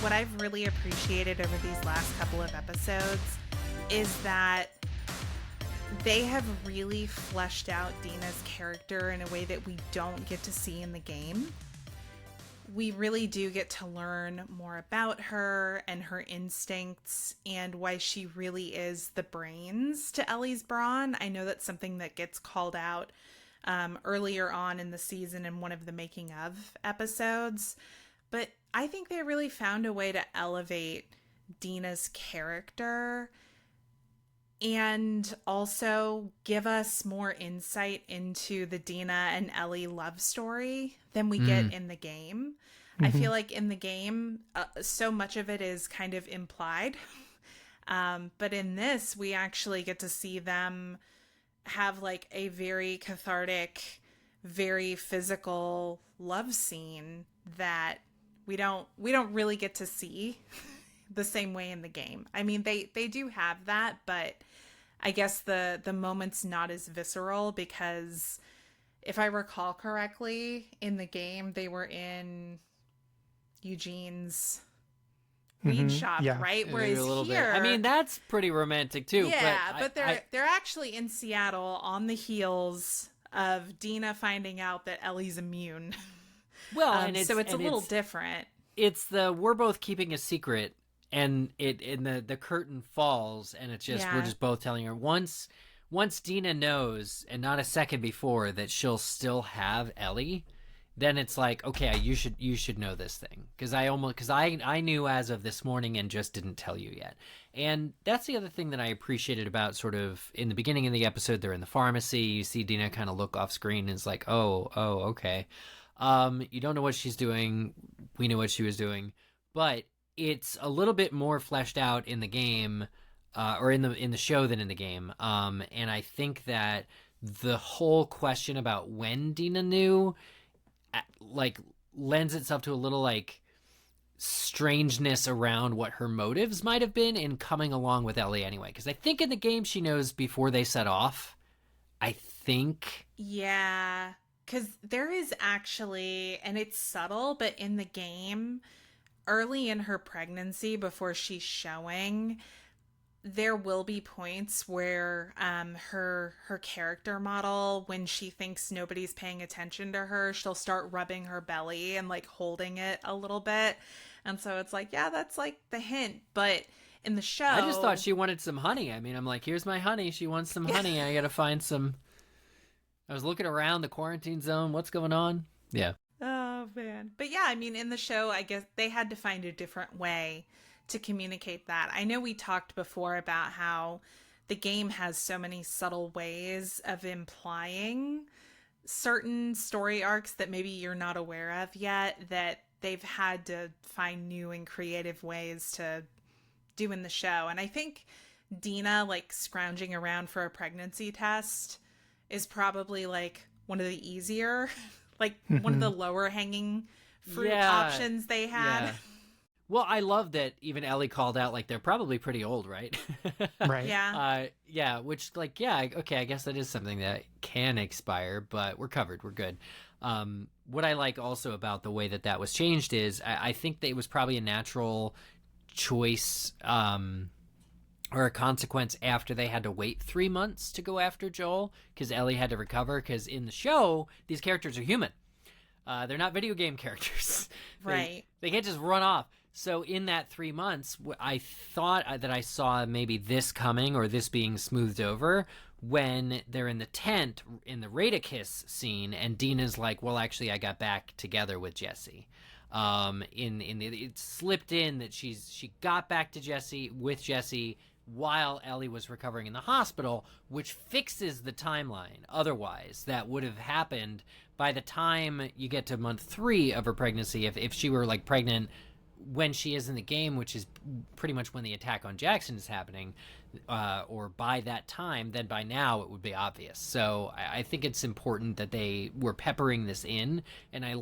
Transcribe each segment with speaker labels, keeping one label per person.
Speaker 1: what I've really appreciated over these last couple of episodes is that they have really fleshed out Dina's character in a way that we don't get to see in the game. We really do get to learn more about her and her instincts and why she really is the brains to Ellie's brawn. I know that's something that gets called out earlier on in the season in one of the making of episodes. But I think they really found a way to elevate Dina's character and also give us more insight into the Dina and Ellie love story than we get in the game. I feel like in the game, so much of it is kind of implied. But in this, we actually get to see them have like a very cathartic, very physical love scene that we don't really get to see the same way in the game. I mean, they do have that, but I guess the moment's not as visceral because if I recall correctly, in the game they were in Eugene's weed shop, right? Whereas here,
Speaker 2: I mean, that's pretty romantic too.
Speaker 1: Yeah, but they're actually in Seattle on the heels of Dina finding out that Ellie's immune.
Speaker 2: Well, and it's
Speaker 1: a little different.
Speaker 2: It's we're both keeping a secret. And the curtain falls, and it's just we're just both telling her once Dina knows, and not a second before, that she'll still have Ellie, then it's like, okay, you should know this thing because I knew as of this morning and just didn't tell you yet. And that's the other thing that I appreciated about sort of in the beginning of the episode. They're in the pharmacy. You see Dina kind of look off screen, and it's like, oh, okay. You don't know what she's doing. We knew what she was doing, but it's a little bit more fleshed out in the game, or in the show than in the game. And I think that the whole question about when Dina knew, like, lends itself to a little like strangeness around what her motives might have been in coming along with Ellie anyway. Because I think in the game she knows before they set off. I think.
Speaker 1: Yeah, because there is actually, and it's subtle, but in the game, early in her pregnancy, before she's showing, there will be points where her character model, when she thinks nobody's paying attention to her, she'll start rubbing her belly and like holding it a little bit. And so it's like, yeah, that's like the hint. But in the show,
Speaker 2: I just thought she wanted some honey. I mean, I'm like, here's my honey. She wants some honey. I gotta find some. I was looking around the quarantine zone. What's going on? Yeah.
Speaker 1: Oh, man. But yeah, I mean, in the show, I guess they had to find a different way to communicate that. I know we talked before about how the game has so many subtle ways of implying certain story arcs that maybe you're not aware of yet, that they've had to find new and creative ways to do in the show. And I think Dina, like, scrounging around for a pregnancy test is probably, like, one of the easier like one of the lower hanging fruit options they had.
Speaker 2: Yeah. Well, I love that even Ellie called out, like, they're probably pretty old, right?
Speaker 3: Right.
Speaker 1: Yeah.
Speaker 2: Which, like, okay, I guess that is something that can expire, but we're covered. We're good. What I like also about the way that was changed is I think that it was probably a natural choice, or a consequence after they had to wait 3 months to go after Joel because Ellie had to recover. Because in the show, these characters are human. They're not video game characters.
Speaker 1: Right.
Speaker 2: They can't just run off. So in that 3 months, I thought that I saw maybe this coming or this being smoothed over when they're in the tent in the Radakiss scene, and Dina's like, well, actually, I got back together with Jesse. It slipped in that she got back to Jesse while Ellie was recovering in the hospital, which fixes the timeline. Otherwise, that would have happened by the time you get to month 3 of her pregnancy. If she were like pregnant when she is in the game, which is pretty much when the attack on Jackson is happening, or by that time, then by now it would be obvious. So I think it's important that they were peppering this in, and I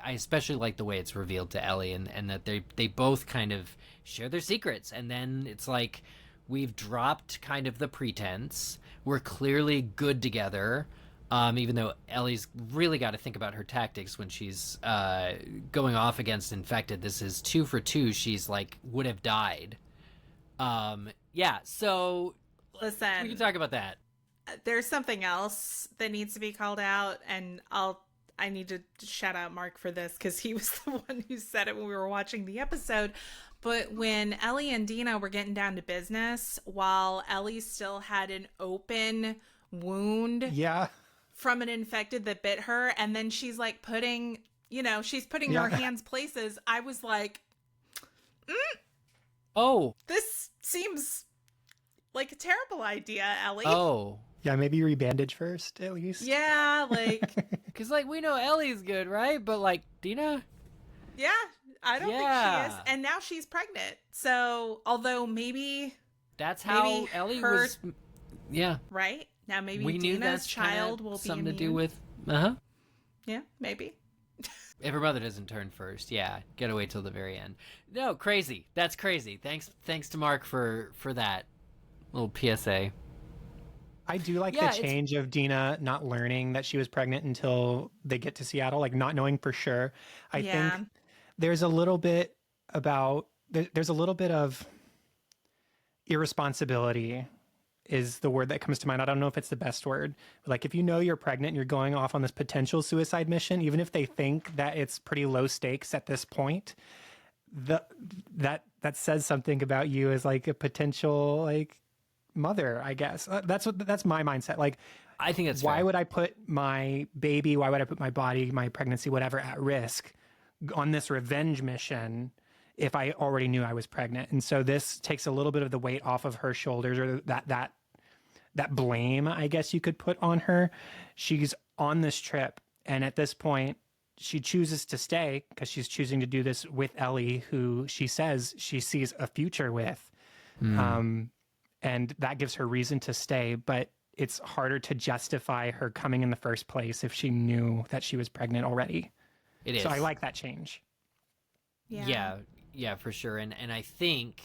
Speaker 2: especially like the way it's revealed to Ellie, and that they both kind of share their secrets, and then it's like we've dropped kind of the pretense. We're clearly good together. Even though Ellie's really got to think about her tactics when she's going off against infected. This is 2 for 2. She's like would have died. Yeah, so
Speaker 1: listen,
Speaker 2: we can talk about that.
Speaker 1: There's something else that needs to be called out, and I need to shout out Mark for this because he was the one who said it when we were watching the episode. But when Ellie and Dina were getting down to business, while Ellie still had an open wound, from an infected that bit her, and then she's like putting her hands places. I was like,
Speaker 2: oh,
Speaker 1: this seems like a terrible idea, Ellie.
Speaker 2: Oh.
Speaker 3: Yeah, maybe rebandage first, at least.
Speaker 1: Yeah, like...
Speaker 2: Because, like, we know Ellie's good, right? But, like, Dina?
Speaker 1: Yeah, I don't think she is. And now she's pregnant. So, although maybe...
Speaker 2: That's how Ellie was... Yeah.
Speaker 1: Right? Now maybe
Speaker 2: we knew
Speaker 1: Dina's child will be
Speaker 2: something
Speaker 1: immune.
Speaker 2: to do with...
Speaker 1: Yeah, maybe.
Speaker 2: If her mother doesn't turn first, yeah. Gotta wait till the very end. No, crazy. That's crazy. Thanks to Mark for that little PSA.
Speaker 3: I do like the change of Dina not learning that she was pregnant until they get to Seattle, like not knowing for sure. I think there's a little bit there's a little bit of irresponsibility is the word that comes to mind. I don't know if it's the best word. Like if you know you're pregnant and you're going off on this potential suicide mission, even if they think that it's pretty low stakes at this point, that says something about you as like a potential like mother, I guess. That's my mindset. Like,
Speaker 2: I think it's
Speaker 3: why
Speaker 2: fair.
Speaker 3: would I put my baby, why would I put my body, my pregnancy, whatever, at risk on this revenge mission if I already knew I was pregnant? And so this takes a little bit of the weight off of her shoulders, or that blame, I guess you could put on her. She's on this trip, and at this point she chooses to stay because she's choosing to do this with Ellie, who she says she sees a future with. And that gives her reason to stay, but it's harder to justify her coming in the first place if she knew that she was pregnant already.
Speaker 2: It is.
Speaker 3: So I like that change.
Speaker 2: Yeah, for sure. And I think,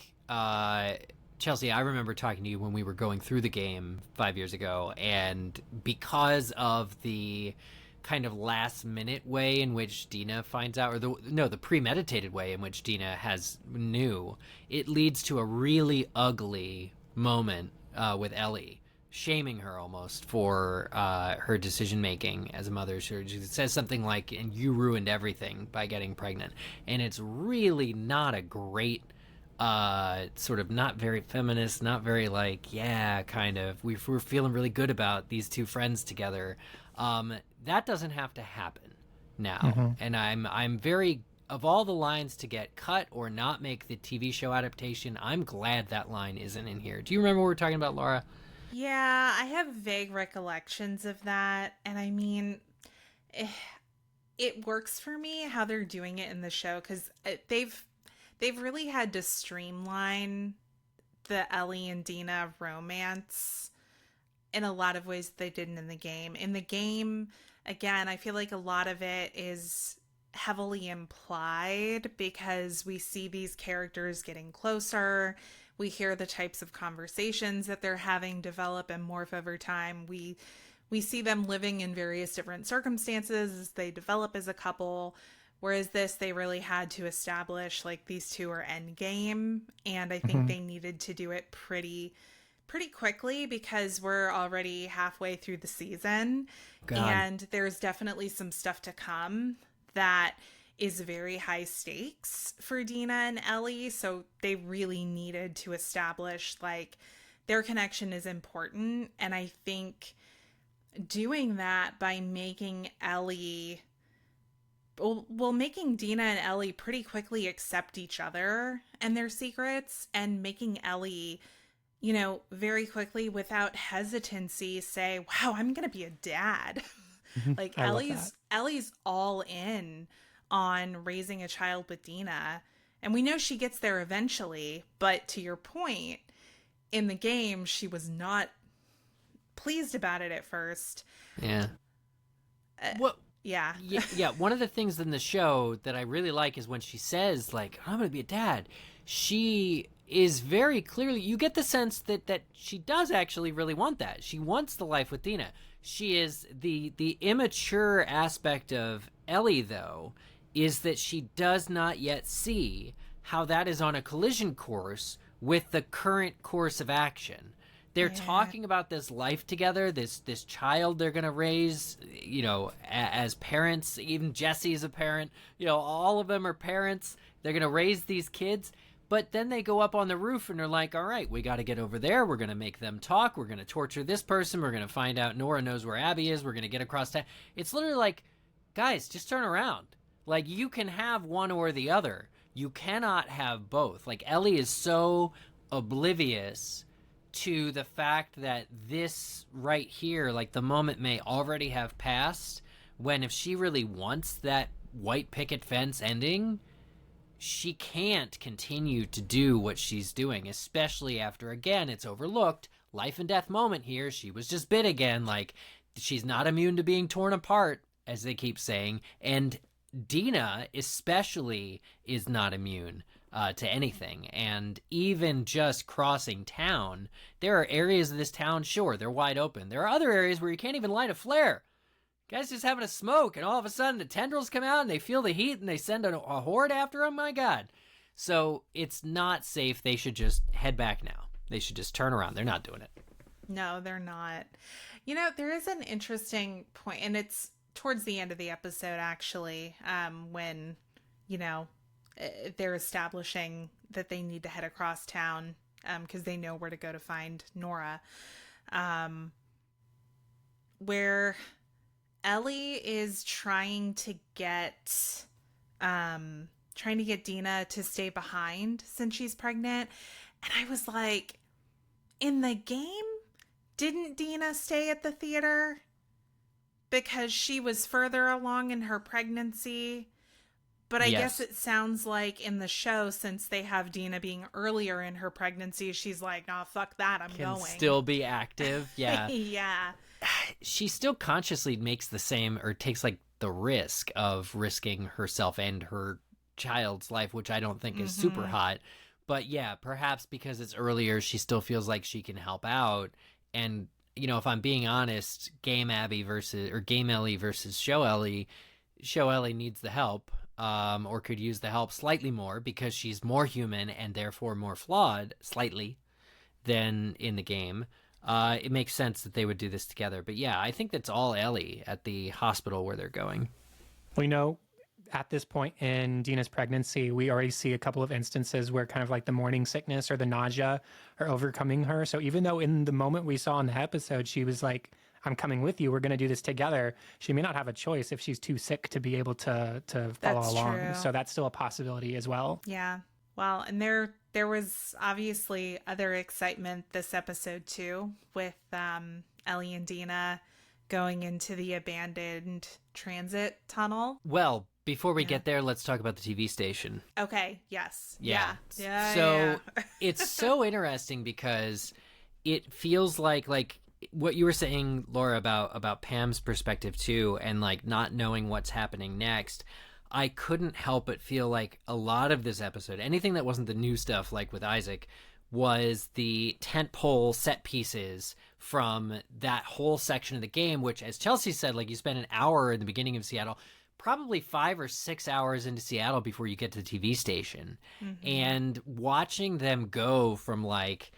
Speaker 2: Chelsea, I remember talking to you when we were going through the game 5 years ago, and because of the kind of last minute way in which Dina finds out, or the premeditated way in which Dina knew, it leads to a really ugly moment with Ellie, shaming her almost for her decision making as a mother. She says something like, "And you ruined everything by getting pregnant," and it's really not a great sort of not very feminist, not very like kind of we're feeling really good about these two friends together. That doesn't have to happen now, and I'm very. Of all the lines to get cut or not make the TV show adaptation, I'm glad that line isn't in here. Do you remember what we were talking about, Laura?
Speaker 1: Yeah, I have vague recollections of that. And I mean, it works for me how they're doing it in the show, because they've really had to streamline the Ellie and Dina romance in a lot of ways that they didn't in the game. In the game, again, I feel like a lot of it is heavily implied because we see these characters getting closer. We hear the types of conversations that they're having develop and morph over time. We see them living in various different circumstances as they develop as a couple. Whereas this, they really had to establish like these two are endgame, and I think they needed to do it pretty quickly because we're already halfway through the season. And there's definitely some stuff to come that is very high stakes for Dina and Ellie. So they really needed to establish like their connection is important. And I think doing that by making Ellie, making Dina and Ellie pretty quickly accept each other and their secrets, and making Ellie, very quickly without hesitancy say, wow, I'm going to be a dad. Like Ellie's all in on raising a child with Dina, and we know she gets there eventually, but to your point, in the game she was not pleased about it at first.
Speaker 2: One of the things in the show that I really like is when she says like, I'm gonna be a dad, she is very clearly, you get the sense that she does actually really want that. She wants the life with Dina. She is the immature aspect of Ellie, though, is that she does not yet see how that is on a collision course with the current course of action. They're talking about this life together, this child they're going to raise, as parents. Even Jesse is a parent. All of them are parents. They're going to raise these kids. But then they go up on the roof and they're like, all right, we got to get over there. We're going to make them talk. We're going to torture this person. We're going to find out Nora knows where Abby is. We're going to get across town. It's literally like, guys, just turn around. Like, you can have one or the other. You cannot have both. Like, Ellie is so oblivious to the fact that this right here, like, the moment may already have passed, when if she really wants that white picket fence ending, she can't continue to do what she's doing, especially after, again, it's overlooked, life and death moment here. She was just bit again. Like, she's not immune to being torn apart, as they keep saying, and Dina especially is not immune to anything. And even just crossing town, there are areas of this town, sure, they're wide open. There are other areas where you can't even light a flare. Guys just having a smoke, and all of a sudden the tendrils come out and they feel the heat and they send a horde after them. My God. So it's not safe. They should just head back now. They should just turn around. They're not doing it.
Speaker 1: No, they're not. There is an interesting point, and it's towards the end of the episode, actually, when, they're establishing that they need to head across town because they know where to go to find Nora, where Ellie is trying to get Dina to stay behind since she's pregnant. And I was like, in the game, didn't Dina stay at the theater because she was further along in her pregnancy? But I guess it sounds like in the show, since they have Dina being earlier in her pregnancy, she's like, nah, fuck that, I'm going.
Speaker 2: Can still be active. Yeah.
Speaker 1: Yeah.
Speaker 2: She still consciously makes the same, or takes like the risk of risking herself and her child's life, which I don't think is super hot. But yeah, perhaps because it's earlier, she still feels like she can help out. And, if I'm being honest, Game Ellie versus Show Ellie needs the help, or could use the help slightly more because she's more human and therefore more flawed slightly than in the game. It makes sense that they would do this together. But yeah, I think that's all Ellie at the hospital where they're going.
Speaker 3: We know at this point in Dina's pregnancy, we already see a couple of instances where kind of like the morning sickness or the nausea are overcoming her. So even though in the moment we saw in the episode, she was like, I'm coming with you, we're going to do this together, she may not have a choice if she's too sick to be able to follow along. True. So that's still a possibility as well.
Speaker 1: Yeah. Well, and there was obviously other excitement this episode too, with Ellie and Dina going into the abandoned transit tunnel.
Speaker 2: Well, before we get there, let's talk about the TV station.
Speaker 1: Okay, yes.
Speaker 2: Yeah.
Speaker 1: So
Speaker 2: it's so interesting because it feels like what you were saying, Laura, about Pam's perspective too, and like not knowing what's happening next. I couldn't help but feel like a lot of this episode, anything that wasn't the new stuff, like with Isaac, was the tentpole set pieces from that whole section of the game, which, as Chelsea said, like you spend an hour in the beginning of Seattle, probably 5 or 6 hours into Seattle before you get to the TV station. And watching them go from like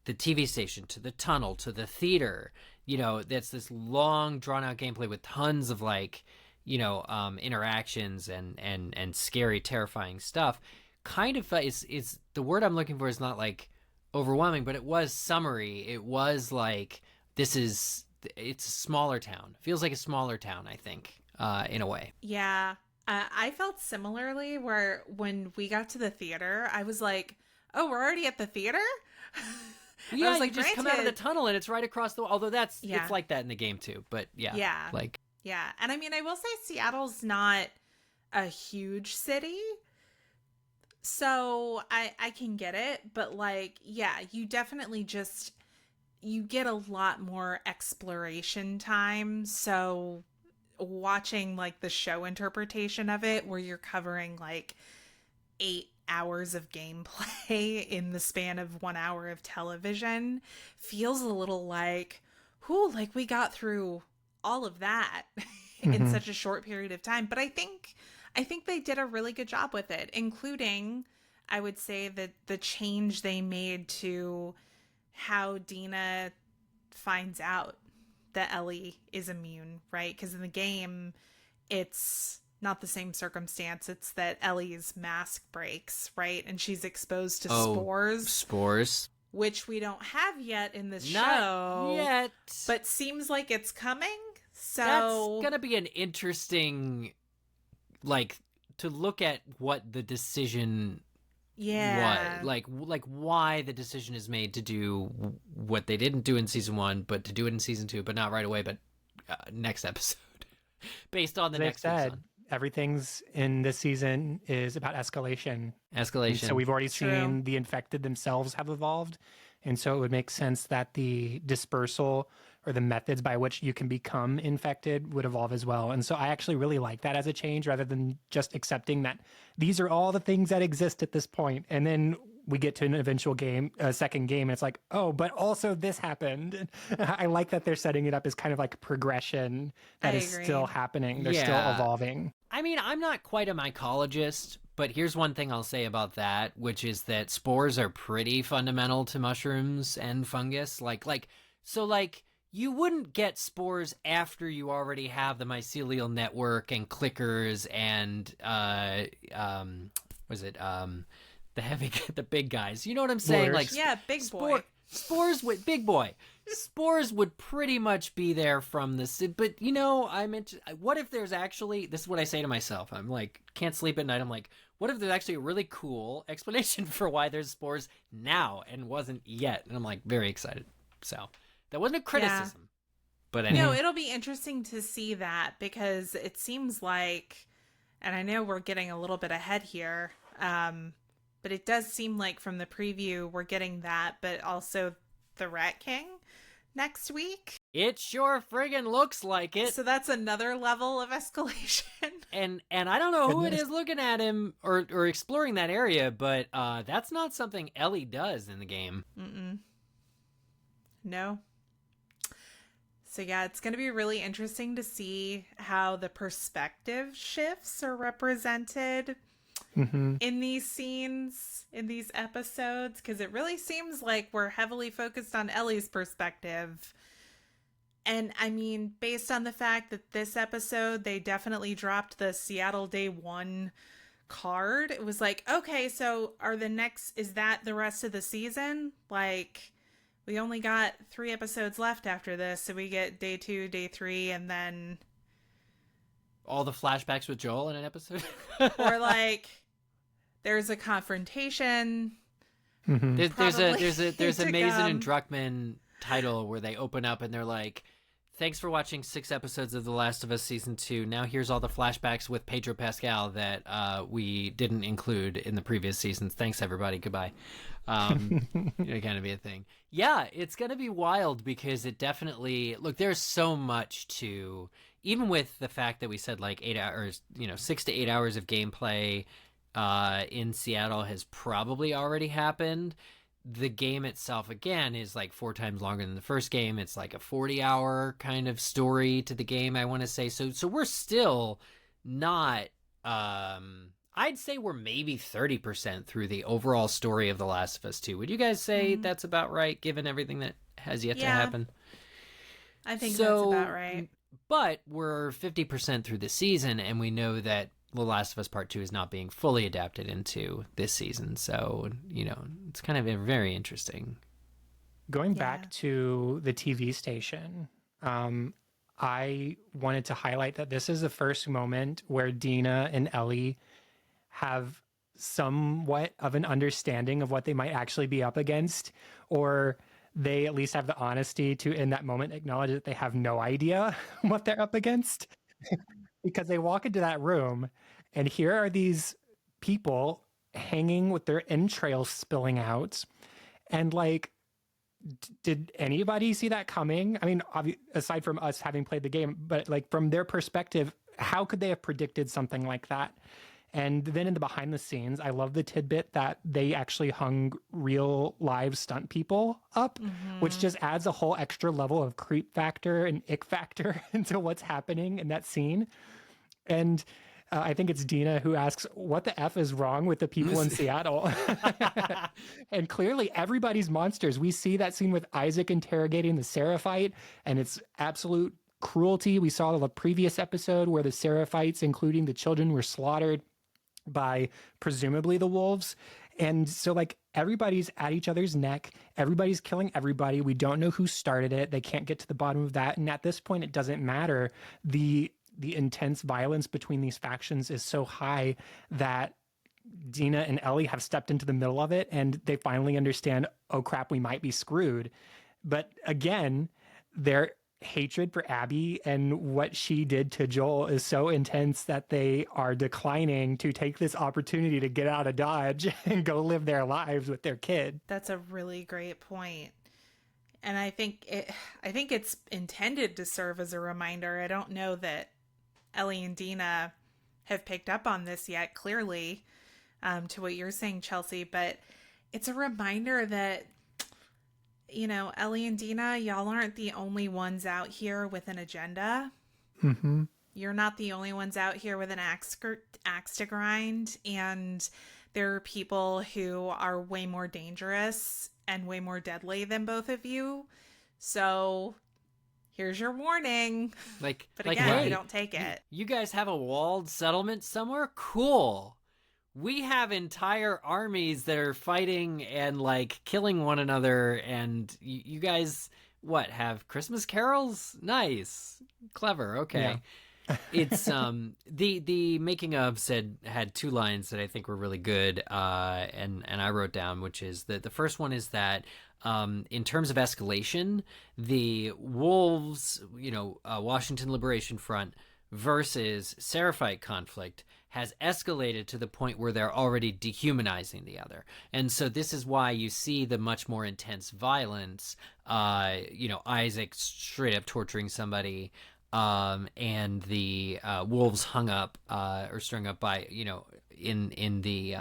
Speaker 2: the TV station to the tunnel to the theater, that's this long drawn out gameplay with tons of like, interactions and scary, terrifying stuff. Kind of is the word I'm looking for is not like overwhelming, but it was summary. It was like, it's a smaller town. Feels like a smaller town, I think, in a way.
Speaker 1: Yeah. I felt similarly where when we got to the theater, I was like, oh, we're already at the theater?
Speaker 2: Yeah, you just come out of the tunnel and it's right across the, although it's like that in the game too, but yeah.
Speaker 1: Yeah. And I mean, I will say Seattle's not a huge city, so I can get it, but like, yeah, you definitely you get a lot more exploration time. So watching like the show interpretation of it, where you're covering like 8 hours of gameplay in the span of 1 hour of television, feels a little like, who, like, we got through all of that in such a short period of time. But I think they did a really good job with it, including, I would say, that the change they made to how Dina finds out that Ellie is immune, right? Because in the game, it's not the same circumstance. It's that Ellie's mask breaks, right? And she's exposed to
Speaker 2: spores,
Speaker 1: which we don't have yet in this show.
Speaker 2: Not yet.
Speaker 1: But seems like it's coming. So
Speaker 2: that's gonna be an interesting, like, to look at what the decision was, like why the decision is made to do what they didn't do in season 1, but to do it in season 2, but not right away, but next episode, based on the next season.
Speaker 3: Everything's in this season is about escalation. And so we've already seen the infected themselves have evolved. And so it would make sense that the dispersal or the methods by which you can become infected would evolve as well. And so I actually really like that as a change, rather than just accepting that these are all the things that exist at this point. And then we get to an eventual game, a second game, and it's like, oh, but also this happened. I like that they're setting it up as kind of like progression that is still happening. They're still evolving.
Speaker 2: I mean, I'm not quite a mycologist, but here's one thing I'll say about that, which is that spores are pretty fundamental to mushrooms and fungus. So you wouldn't get spores after you already have the mycelial network and clickers and the big guys. You know what I'm saying?
Speaker 3: Blurs.
Speaker 1: Like, big boy.
Speaker 2: Spores with big boy. Spores would pretty much be there from this, but what if there's actually, this is what I say to myself. I'm like, can't sleep at night. I'm like, what if there's actually a really cool explanation for why there's spores now and wasn't yet? And I'm like, very excited. So that wasn't a criticism, but anyway.
Speaker 1: No, it'll be interesting to see that, because it seems like, and I know we're getting a little bit ahead here, but it does seem like from the preview we're getting that, but also the Rat King next week.
Speaker 2: It sure friggin' looks like it.
Speaker 1: So that's another level of escalation.
Speaker 2: And I don't know who it is looking at him or exploring that area, but that's not something Ellie does in the game.
Speaker 1: No. So yeah, it's going to be really interesting to see how the perspective shifts are represented in these scenes, in these episodes, because it really seems like we're heavily focused on Ellie's perspective. And I mean, based on the fact that this episode, they definitely dropped the Seattle Day 1 card, it was like, okay, so is that the rest of the season? Like, we only got 3 episodes left after this, so we get Day 2, Day 3, and then
Speaker 2: all the flashbacks with Joel in an episode?
Speaker 1: Or like, there's a confrontation.
Speaker 2: There's a Mason and Druckmann title where they open up and they're like, thanks for watching 6 episodes of The Last of Us Season 2. Now here's all the flashbacks with Pedro Pascal that we didn't include in the previous seasons. Thanks, everybody. Goodbye. It kind of be a thing. Yeah, it's going to be wild, because it definitely... Look, there's so much to... Even with the fact that we said like 8 hours, 6 to 8 hours of gameplay in Seattle has probably already happened. The game itself, again, is like 4 times longer than the first game. It's like a 40-hour kind of story to the game, I want to say. So we're still not... I'd say we're maybe 30% through the overall story of The Last of Us 2. Would you guys say that's about right, given everything that has yet to happen?
Speaker 1: I think that's about right.
Speaker 2: But we're 50% through the season, and we know that The Last of Us Part 2 is not being fully adapted into this season. So, it's kind of very interesting.
Speaker 3: Going back to the TV station, I wanted to highlight that this is the first moment where Dina and Ellie have somewhat of an understanding of what they might actually be up against, or they at least have the honesty to, in that moment, acknowledge that they have no idea what they're up against. Because they walk into that room and here are these people hanging with their entrails spilling out. And like, did anybody see that coming? I mean, aside from us having played the game, but like from their perspective, how could they have predicted something like that? And then in the behind the scenes, I love the tidbit that they actually hung real live stunt people up, which just adds a whole extra level of creep factor and ick factor into what's happening in that scene. And I think it's Dina who asks, what the F is wrong with the people in Seattle? And clearly everybody's monsters. We see that scene with Isaac interrogating the Seraphite, and it's absolute cruelty. We saw the previous episode where the Seraphites, including the children, were slaughtered by presumably the wolves. And so like everybody's at each other's neck. Everybody's killing everybody. We don't know who started it. They can't get to the bottom of that. And at this point, it doesn't matter. The intense violence between these factions is so high that Dina and Ellie have stepped into the middle of it, and they finally understand, oh crap, we might be screwed. But again, their hatred for Abby and what she did to Joel is so intense that they are declining to take this opportunity to get out of Dodge and go live their lives with their kid.
Speaker 1: That's a really great point. And I think it's intended to serve as a reminder. I don't know that Ellie and Dina have picked up on this yet, clearly, to what you're saying, Chelsea, but it's a reminder that, you know, Ellie and Dina, y'all aren't the only ones out here with an agenda.
Speaker 3: Mm-hmm.
Speaker 1: You're not the only ones out here with an axe to grind, and there are people who are way more dangerous and way more deadly than both of you. So here's your warning.
Speaker 2: But
Speaker 1: again,
Speaker 2: hey,
Speaker 1: you don't take it.
Speaker 2: You guys have a walled settlement somewhere? Cool. We have entire armies that are fighting and like killing one another, and you guys have Christmas carols? Nice. Clever. Okay. Yeah. It's the making of had two lines that I think were really good, and I wrote down, which is that the first one is that in terms of escalation, the wolves, Washington Liberation Front versus Seraphite conflict has escalated to the point where they're already dehumanizing the other. And so this is why you see the much more intense violence, Isaac straight up torturing somebody, and the wolves hung up or strung up by, in the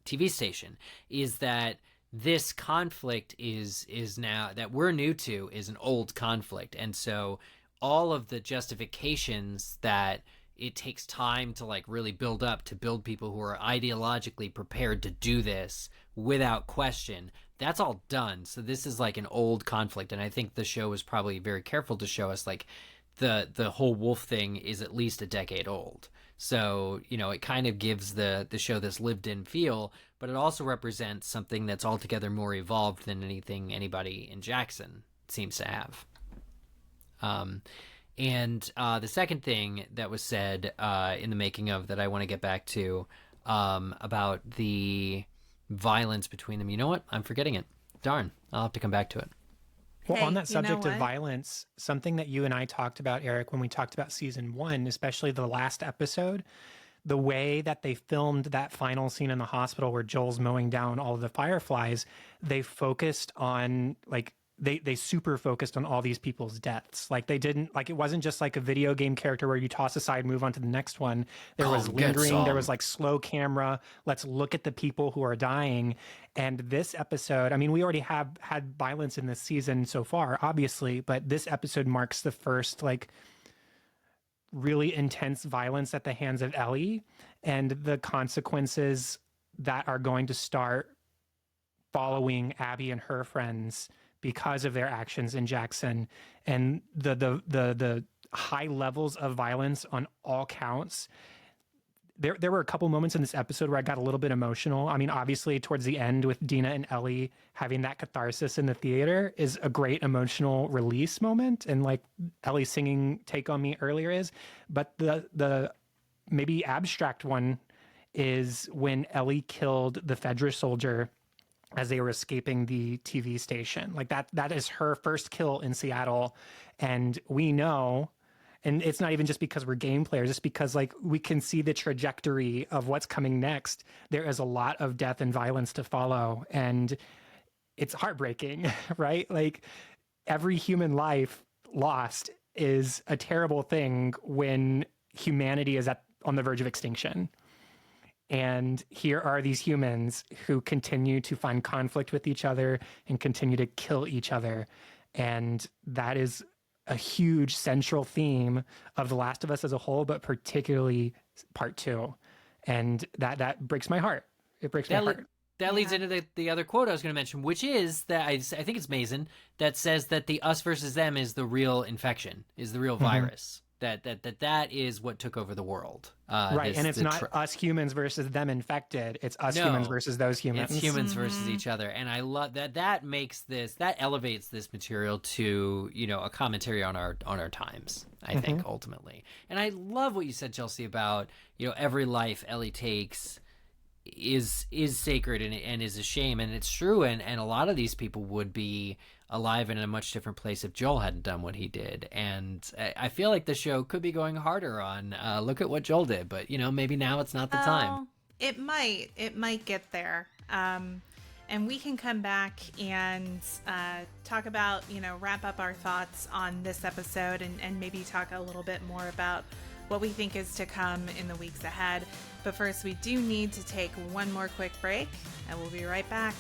Speaker 2: TV station, is that this conflict is now that we're new to is an old conflict. And so all of the justifications that it takes time to like really build up to build people who are ideologically prepared to do this without question, that's all done. So this is like an old conflict. And I think the show was probably very careful to show us like the whole wolf thing is at least a decade old. So, it kind of gives the show this lived in feel, but it also represents something that's altogether more evolved than anything anybody in Jackson seems to have. And the second thing that was said in the making of that I want to get back to about the violence between them. You know what? I'm forgetting it. Darn. I'll have to come back to it.
Speaker 3: Well, on that subject of violence, something that you and I talked about, Eric, when we talked about season 1, especially the last episode, the way that they filmed that final scene in the hospital where Joel's mowing down all of the fireflies, they focused on like they super focused on all these people's deaths. Like it wasn't just like a video game character where you toss aside, move on to the next one. There was lingering, there was like slow camera. Let's look at the people who are dying. And this episode, I mean, we already have had violence in this season so far, obviously, but this episode marks the first like really intense violence at the hands of Ellie and the consequences that are going to start following Abby and her friends because of their actions in Jackson, and the high levels of violence on all counts. There were a couple moments in this episode where I got a little bit emotional. I mean, obviously towards the end with Dina and Ellie having that catharsis in the theater is a great emotional release moment. And like Ellie singing Take On Me earlier is, but the maybe abstract one is when Ellie killed the Fedra soldier as they were escaping the TV station. Like that is her first kill in Seattle. And we know, and it's not even just because we're game players, it's because like we can see the trajectory of what's coming next. There is a lot of death and violence to follow. And it's heartbreaking, right? Like every human life lost is a terrible thing when humanity is on the verge of extinction. And here are these humans who continue to find conflict with each other and continue to kill each other. And that is a huge central theme of The Last of Us as a whole, but particularly part 2. And that breaks my heart. It breaks my heart.
Speaker 2: That leads into the other quote I was going to mention, which is that I think it's Mason that says that the us versus them is the real infection, is the real virus. That is what took over the world.
Speaker 3: Right, and it's not us humans versus them infected. It's us humans versus those humans.
Speaker 2: It's humans versus each other, and I love that. That elevates this material to a commentary on our times. I think ultimately, and I love what you said, Chelsea, about every life Ellie takes is sacred and is a shame, and it's true, and a lot of these people would be alive in a much different place if Joel hadn't done what he did. And I feel like the show could be going harder on look at what Joel did, but maybe now it's not the time.
Speaker 1: It might get there, and we can come back and talk about wrap up our thoughts on this episode and maybe talk a little bit more about what we think is to come in the weeks ahead. But first, we do need to take one more quick break, and we'll be right back.